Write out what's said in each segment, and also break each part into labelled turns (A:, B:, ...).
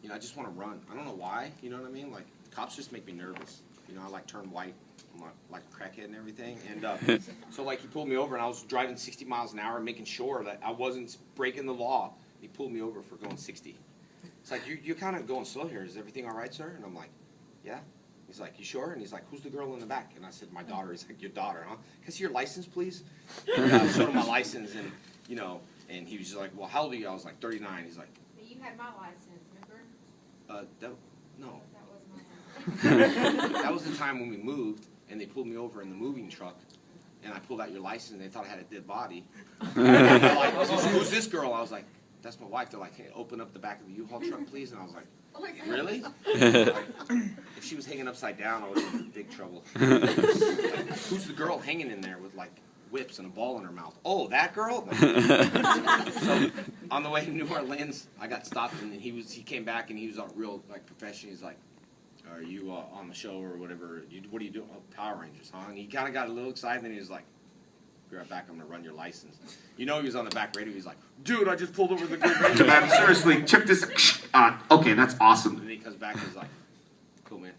A: you know, I just want to run. I don't know why, you know what I mean? Like, cops just make me nervous. You know, I like turn white. I'm like a crackhead and everything. And so like he pulled me over and I was driving 60 miles an hour making sure that I wasn't breaking the law. He pulled me over for going 60. It's like, you're kind of going slow here. Is everything all right, sir? And I'm like, yeah. He's like, you sure? And he's like, who's the girl in the back? And I said, my daughter. He's like, your daughter, huh? Can I see your license, please? And I showed him my license, and, you know, and he was just like, well, how old are you? I was like, 39. He's like,
B: but you had my license, remember?
A: No.
B: That was my
A: That was the time when we moved, and they pulled me over in the moving truck, and I pulled out your license, and they thought I had a dead body. And they're like, who's this girl? I was like, that's my wife. They're like, hey, open up the back of the U-Haul truck, please. And I was like, really? Like, if she was hanging upside down, I would have been in big trouble. Like, who's the girl hanging in there with like whips and a ball in her mouth? Oh, that girl? So on the way to New Orleans, I got stopped, and he came back, and he was a real like professional. He's like, are you on the show or whatever? What are you doing? Oh, Power Rangers, huh? And he kind of got a little excited, and he was like, be right back, I'm going to run your license. You know, he was on the back radio. He's like, dude, I just pulled over the good ranger.
C: Man, seriously, check this. Okay, that's awesome.
A: And he comes back and he's like, cool, man.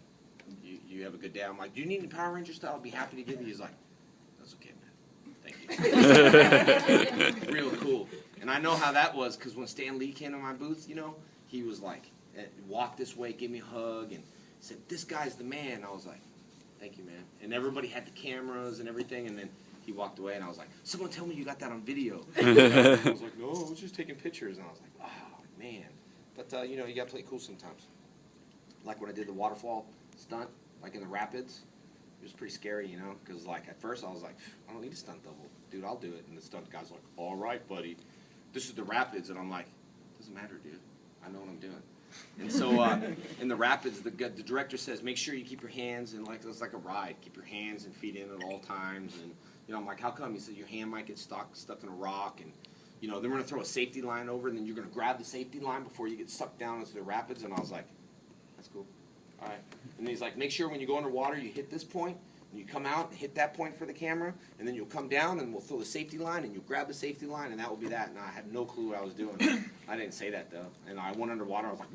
A: You have a good day. I'm like, do you need any Power Ranger stuff? I'll be happy to give you. He's like, that's okay, man. Thank you. Real cool. And I know how that was because when Stan Lee came to my booth, you know, he was like, walk this way, give me a hug, and said, this guy's the man. I was like, thank you, man. And everybody had the cameras and everything, and then he walked away, and I was like, someone tell me you got that on video. I was like, no, I was just taking pictures. And I was like, oh, man. But, you know, you got to play cool sometimes. Like when I did the waterfall stunt, like in the rapids, it was pretty scary, you know, because, like, at first I was like, I don't need a stunt double. Dude, I'll do it. And the stunt guy's like, all right, buddy. This is the rapids. And I'm like, doesn't matter, dude. I know what I'm doing. And so in the rapids, the director says, make sure you keep your hands in, like, it's like a ride. Keep your hands and feet in at all times. And you know, I'm like, how come? He said, your hand might get stuck in a rock, and, you know, then we're going to throw a safety line over, and then you're going to grab the safety line before you get sucked down into the rapids. And I was like, that's cool. All right. And he's like, make sure when you go underwater, you hit this point, and you come out and hit that point for the camera, and then you'll come down, and we'll throw the safety line, and you'll grab the safety line, and that will be that. And I had no clue what I was doing. I didn't say that, though. And I went underwater. I was like,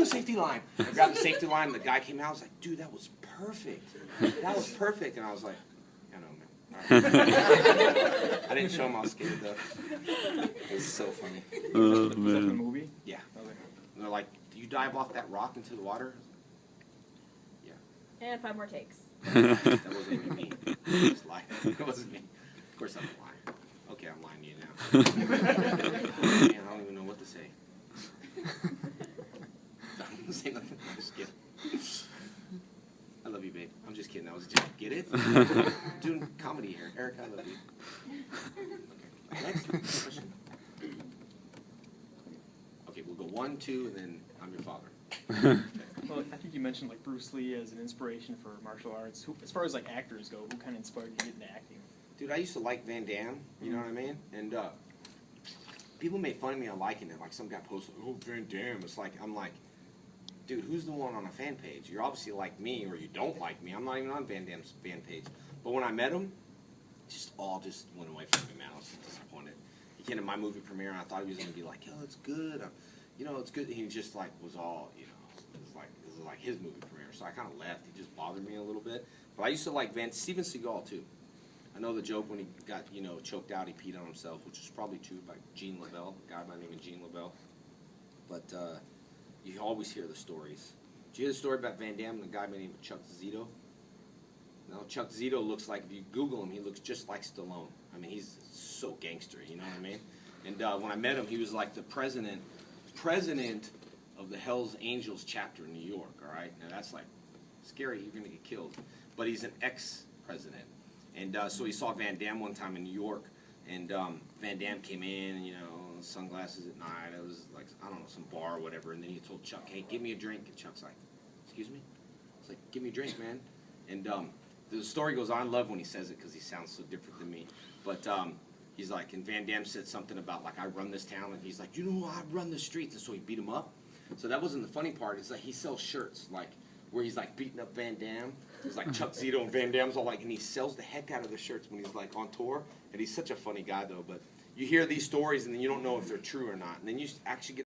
A: safety line. I grabbed the safety line, and the guy came out. I was like, dude, that was perfect. That was perfect. And I was like, I know, man. All right. I didn't show him I was scared, though. It was so funny.
D: Oh, man. Was that the movie?
A: Yeah. Okay. And they're like, do you dive off that rock into the water? Yeah.
B: And 5 more takes.
A: That wasn't even me. I just lied. It wasn't me. Of course I'm lying. Okay, I'm lying to you now. Man, I don't even know what to say. I'm not saying nothing. I'm just kidding. I love you, babe. I'm just kidding. I was just, get it? Doing comedy here. Eric, I love you. Okay. Next question. Okay, we'll go 1, 2, and then I'm your father. Okay.
D: Well, I think you mentioned like Bruce Lee as an inspiration for martial arts. As far as like actors go, who kind of inspired you to get into acting?
A: Dude, I used to like Van Damme. You know what I mean? And people made fun of me on liking it. Like some guy posted, oh, Van Damme. It's like, I'm like, dude, who's the one on a fan page? You're obviously like me, or you don't like me. I'm not even on Van Damme's fan page. But when I met him, all just went away from me, man. I was so disappointed. He came to my movie premiere, and I thought he was going to be like, yo, it's good. You know, it's good. And he just like was all, you know, it was like his movie premiere. So I kind of left. He just bothered me a little bit. But I used to like Steven Seagal too. I know the joke when he got, you know, choked out, he peed on himself, which is probably true by Gene LaBelle, a guy by the name of Gene LaBelle. But you always hear the stories. Did you hear the story about Van Damme and the guy by the name of Chuck Zito? No, Chuck Zito looks like, if you Google him, he looks just like Stallone. I mean, he's so gangster, you know what I mean? And when I met him, he was like the president of the Hells Angels chapter in New York, all right? Now, that's like scary. You're going to get killed. But he's an ex-president. And so he saw Van Damme one time in New York, and Van Damme came in, and, you know, sunglasses at night. It was like, I don't know, some bar or whatever. And then he told Chuck, hey, give me a drink. And Chuck's like, excuse me? It's like, give me a drink, man. And the story goes on. I love when he says it because he sounds so different than me. But he's like, and Van Damme said something about, like, I run this town. And he's like, you know, I run the streets. And so he beat him up. So that wasn't the funny part. It's like he sells shirts, like, where he's, like, beating up Van Damme. It's like Chuck Zito and Van Damme's all like, and he sells the heck out of the shirts when he's, like, on tour. And he's such a funny guy, though. But you hear these stories and then you don't know if they're true or not, and then you actually get